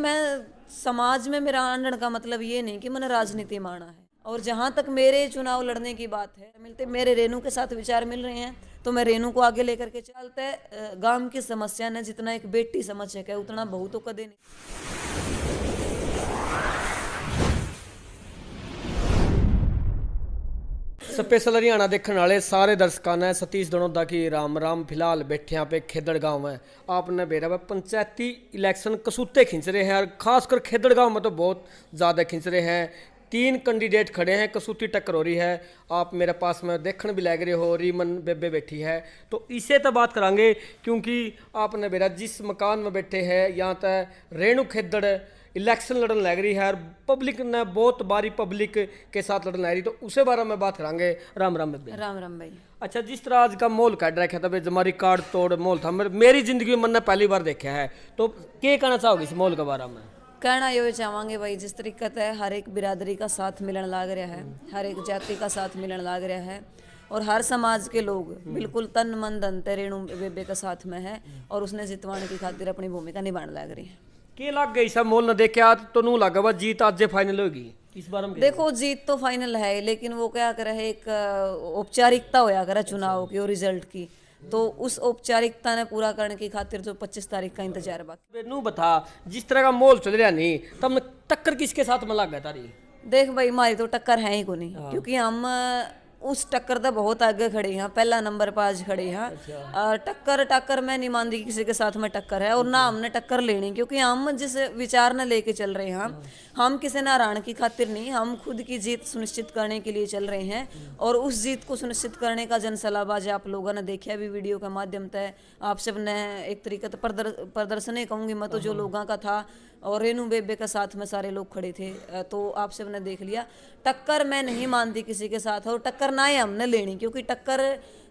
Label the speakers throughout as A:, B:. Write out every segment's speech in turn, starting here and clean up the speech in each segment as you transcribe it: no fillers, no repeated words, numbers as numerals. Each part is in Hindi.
A: मैं समाज में मेरा आंदण का मतलब ये नहीं कि मैंने राजनीति माना है। और जहाँ तक मेरे चुनाव लड़ने की बात है, मिलते मेरे रेनू के साथ विचार मिल रहे हैं तो मैं रेनू को आगे लेकर के चलते। गांव की समस्या ने जितना एक बेटी समझ सके उतना बहु तो कदे नहीं।
B: स्पेशल हरियाणा देखने वाले सारे दर्शकों ने सतीश दनोदा की राम राम। फिलहाल बैठे यहाँ पे खेदड़ गांव है। आपने बेरा में पंचायती इलेक्शन कसूते खींच रहे हैं और खासकर खेदड़ गांव में तो बहुत ज़्यादा खींच रहे हैं। 3 कैंडिडेट खड़े हैं, कसूती टक्कर हो रही है। आप मेरे पास में देखने भी लग रहे हो, रीमन बेबे बैठी है तो इसे तो बात करांगे क्योंकि आपने बेरा जिस मकान में बैठे हैं यहाँ तक रेणु खेदड़ इलेक्शन लड़न लग रही है और पब्लिक ने बहुत बारी पब्लिक के साथ लड़न लग रही, तो उसे बारे में बात करांगे। राम राम बेबे।
A: राम राम भाई।
B: अच्छा, जिस तरह आज का माहौल काट रखा था, जमा रिकॉर्ड तोड़ माहौल था, मेरी जिंदगी में मैंने पहली बार देखा है, तो क्या कहना चाहोगे इस माहौल के बारे में?
A: कहना ये चाहवांगे भाई, जिस तरीके से हर एक बिरादरी का साथ मिलन लाग रहा है, हर एक जाति का साथ मिलन लाग रहा है और हर समाज के लोग बिल्कुल तन मन धन ते रेणु बेबे के साथ में है और उसने जितवाने की खातिर अपनी भूमिका निभाने लग रही है।
B: के लग गई सब मोल न देखे आज तो नू लगा बस जीत आज फाइनल होगी इस बार में।
A: देखो जीत तो फाइनल है लेकिन वो क्या करे, एक औपचारिकता होया करे चुनाव की और रिजल्ट की, तो उस औपचारिकता ने पूरा करने की खातिर जो 25 तारीख का इंतजार बाकी।
B: नू बता, जिस तरह का माहौल चल रहा नहीं तब टक्कर किसके साथ में लग गया तारी?
A: देख भाई, हमारी तो टक्कर है ही को नहीं, क्योंकि हम उस टक्कर तो बहुत आगे खड़े हैं, पहला नंबर पर आज खड़े हैं। और टक्कर मैं नहीं मानती किसी के साथ में टक्कर है और ना हमने टक्कर लेनी, क्योंकि हम जिस विचार ने लेके चल रहे हैं हम किसी नारायण की खातिर नहीं, हम खुद की जीत सुनिश्चित करने के लिए चल रहे हैं। और उस जीत को सुनिश्चित करने का जनसलाबाज आप लोगों ने देखा भी वीडियो के माध्यम से, आप सब ने एक तरीके से प्रदर्शन ही कहूँगी मैं तो जो लोगों का था और रेणु बेबे के साथ में सारे लोग खड़े थे, तो आप सब ने देख लिया। टक्कर मैं नहीं मानती किसी के साथ और टक्कर ना ही हमने लेनी, क्योंकि टक्कर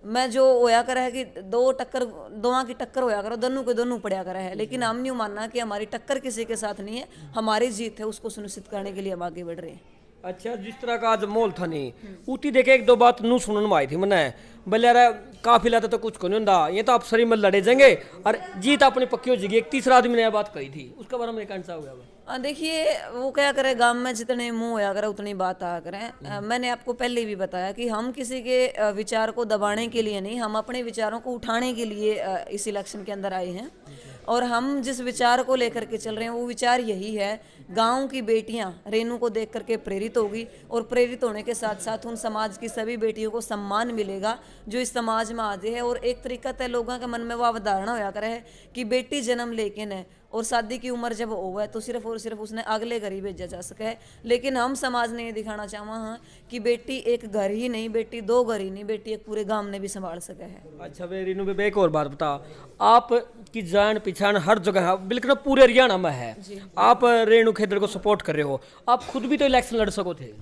A: मैं जो होया कर है कि दोवां की टक्कर होया करो, दोनों के दोनों पड़ा कर है, लेकिन हम नहीं मानना कि हमारी टक्कर किसी के साथ नहीं है, हमारी जीत है, उसको सुनिश्चित करने के लिए हम आगे बढ़ रहे हैं।
B: अच्छा, जिस तरह का आज माहौल था नहीं उती देखे एक दो बात नू सुनने में आई थी मैंने, बोले यार काफी लाता तो कुछ को नहीं होता, ये तो आप सरी में लड़े जाएंगे और जीत अपनी पक्की हो जाएगी। एक तीसरा आदमी ने यह बात कही थी, उसके बारे में कहना चाहोगे?
A: देखिए, वो क्या करे, गांव में जितने मुंह होया करे उतनी बात आया करें। मैंने आपको पहले भी बताया कि हम किसी के विचार को दबाने के लिए नहीं, हम अपने विचारों को उठाने के लिए इस इलेक्शन के अंदर आए हैं। और हम जिस विचार को लेकर के चल रहे हैं वो विचार यही है, गांव की बेटियां रेणु को देख करके प्रेरित होगी और प्रेरित होने के साथ साथ उन समाज की सभी बेटियों को सम्मान मिलेगा जो इस समाज में आते हैं। और एक तरीका तय लोगों के मन में वो अवधारणा होया करे है कि बेटी जन्म लेकिन है और शादी की उम्र जब हो है तो सिर्फ और सिर्फ उसने अगले घर ही भेजा जा सके। लेकिन हम समाज ने ये दिखाना चाहा हाँ कि बेटी एक घर ही नहीं, बेटी 2 घर ही नहीं, बेटी एक पूरे गांव ने भी संभाल सके है।
B: अच्छा वे रीनू बेबे, एक और बात बता, आप की जान पहचान हर जगह बिल्कुल पूरे हरियाणा में है, आप रेणु खेदड़ को सपोर्ट कर रहे हो, आप खुद भी तो इलेक्शन लड़ सको थे।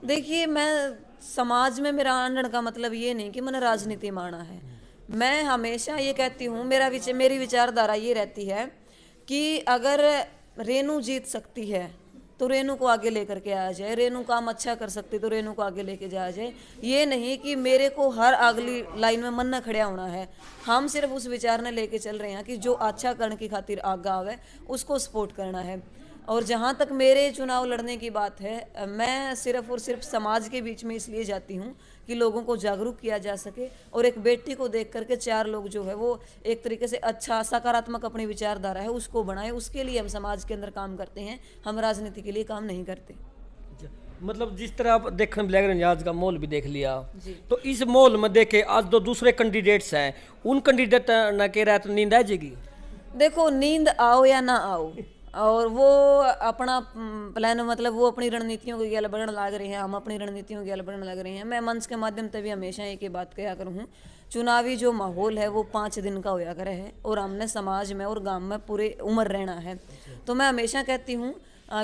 A: देखिए, मैं समाज में मेरा आंदण का मतलब ये नहीं कि मैंने राजनीति माना है। मैं हमेशा ये कहती हूँ, मेरी विचारधारा ये रहती है कि अगर रेणु जीत सकती है तो रेणु को आगे लेकर के आया जाए, रेणु काम अच्छा कर सकती तो रेणु को आगे लेके जाया जाए। ये नहीं कि मेरे को हर अगली लाइन में मन न खड़ा होना है। हम सिर्फ उस विचार ने लेके चल रहे हैं कि जो अच्छा करने की खातिर आगे आवे उसको सपोर्ट करना है। और जहाँ तक मेरे चुनाव लड़ने की बात है, मैं सिर्फ और सिर्फ समाज के बीच में इसलिए जाती हूँ कि लोगों को जागरूक किया जा सके और एक बेटी को देख करके 4 लोग जो है वो एक तरीके से अच्छा सकारात्मक अपनी विचारधारा है उसको बनाए। उसके लिए हम समाज के अंदर काम करते हैं, हम राजनीति के लिए काम नहीं करते।
B: मतलब जिस तरह आप देखने में लग रहे हैं, आज का माहौल भी देख लिया, तो इस माहौल में देखे आज जो दूसरे कैंडिडेट्स हैं उन कैंडिडेट न के रात नींद आ जाएगी?
A: देखो, नींद आओ या ना आओ और वो अपना प्लान, मतलब वो अपनी रणनीतियों के गल बढ़ने लग रहे हैं, हम अपनी रणनीतियों के गल बढ़ने लग रहे हैं। मैं मंच के माध्यम से भी हमेशा एक ही बात कहा करूँ, चुनावी जो माहौल है वो 5 दिन का होया करे है और हमने समाज में और गांव में पूरे उम्र रहना है। तो मैं हमेशा कहती हूँ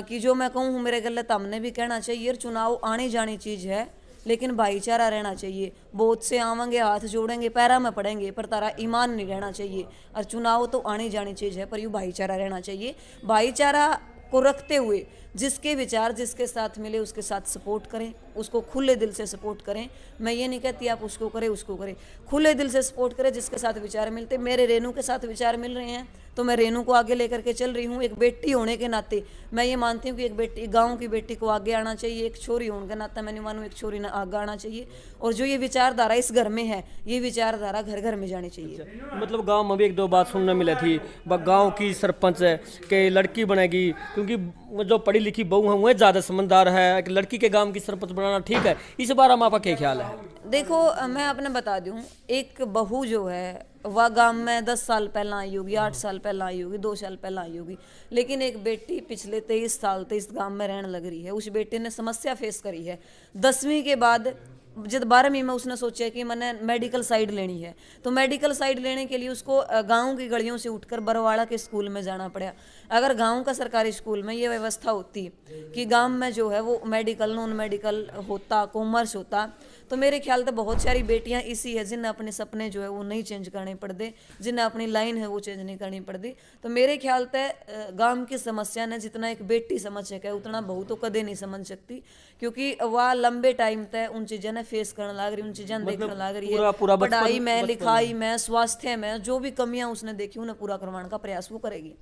A: कि जो मैं कहूँ मेरे गलत हमने भी कहना चाहिए। चुनाव आनी जानी चीज़ है लेकिन भाईचारा रहना चाहिए। बहुत से आवेंगे, हाथ जोड़ेंगे, पैरा में पड़ेंगे, पर तारा ईमान नहीं रहना चाहिए। और चुनाव तो आनी जानी चीज़ है पर यूँ भाईचारा रहना चाहिए। भाईचारा को रखते हुए जिसके विचार जिसके साथ मिले उसके साथ सपोर्ट करें, उसको खुले दिल से सपोर्ट करें। मैं ये नहीं कहती आप उसको करें, खुले दिल से सपोर्ट करें जिसके साथ विचार मिलते। मेरे रेणु के साथ विचार मिल रहे हैं तो मैं रेनू को आगे लेकर के चल रही हूँ। एक बेटी होने के नाते मैं ये मानती हूँ कि एक बेटी, गाँव की बेटी को आगे आना चाहिए। एक छोरी होने के नाते मैं नहीं मानूँ एक छोरी ने आगे आना चाहिए। और जो ये विचारधारा इस घर में है, ये विचारधारा घर घर में जानी चाहिए।
B: मतलब गांव में भी एक दो बात सुनने मिली थी, गांव की सरपंच है कि लड़की बनेगी, क्योंकि जो पढ़ी लिखी बहू है वह ज़्यादा समझदार है, एक लड़की के गांव की सरपंच बनाना ठीक है। इस बारे में आपका क्या ख्याल है?
A: देखो मैं आपने बता दूं, एक बहू जो है वह गांव में 10 साल पहला आई होगी, 8 साल पहला आई होगी, 2 साल पहला आई होगी, लेकिन एक बेटी पिछले 23 साल से इस गांव में रहने लग रही है। उस बेटी ने समस्या फेस करी है। 10वीं के बाद जब 12वीं में उसने सोचा कि मैंने मेडिकल साइड लेनी है, तो मेडिकल साइड लेने के लिए उसको गांव की गलियों से उठकर बरवाड़ा के स्कूल में जाना पड़ा। अगर गांव का सरकारी स्कूल में ये व्यवस्था होती कि गांव में जो है वो मेडिकल नॉन मेडिकल होता, कॉमर्स होता, तो मेरे ख्याल से बहुत सारी बेटियां इसी है जिन्हें अपने सपने जो है वो नहीं चेंज करने पड़ते, जिन्हें अपनी लाइन है वो चेंज नहीं करनी पड़ती। तो मेरे ख्याल से गांव की समस्या ने जितना एक बेटी समझ सके उतना बहू तो कदे नहीं समझ सकती, क्योंकि वह लंबे टाइम तक उन चीज़ों ने फेस करने लग रही, उन चीज़ें देखने लग रही है। पढ़ाई में, लिखाई में, स्वास्थ्य में जो भी कमियां उसने देखी उन्हें पूरा करवाने का प्रयास वो करेगी।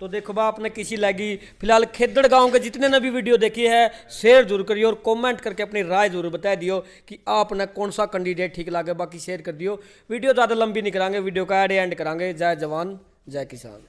B: तो देखो बा, आपने किसी लगी फिलहाल खेदड़ गांव के जितने ने भी वीडियो देखी है शेयर जरूर करिए और कमेंट करके अपनी राय जरूर बता दियो कि आपने कौन सा कैंडिडेट ठीक लगे। बाकी शेयर कर दियो। वीडियो ज़्यादा लंबी नहीं करांगे, वीडियो का एंड करांगे। जय जवान जय किसान।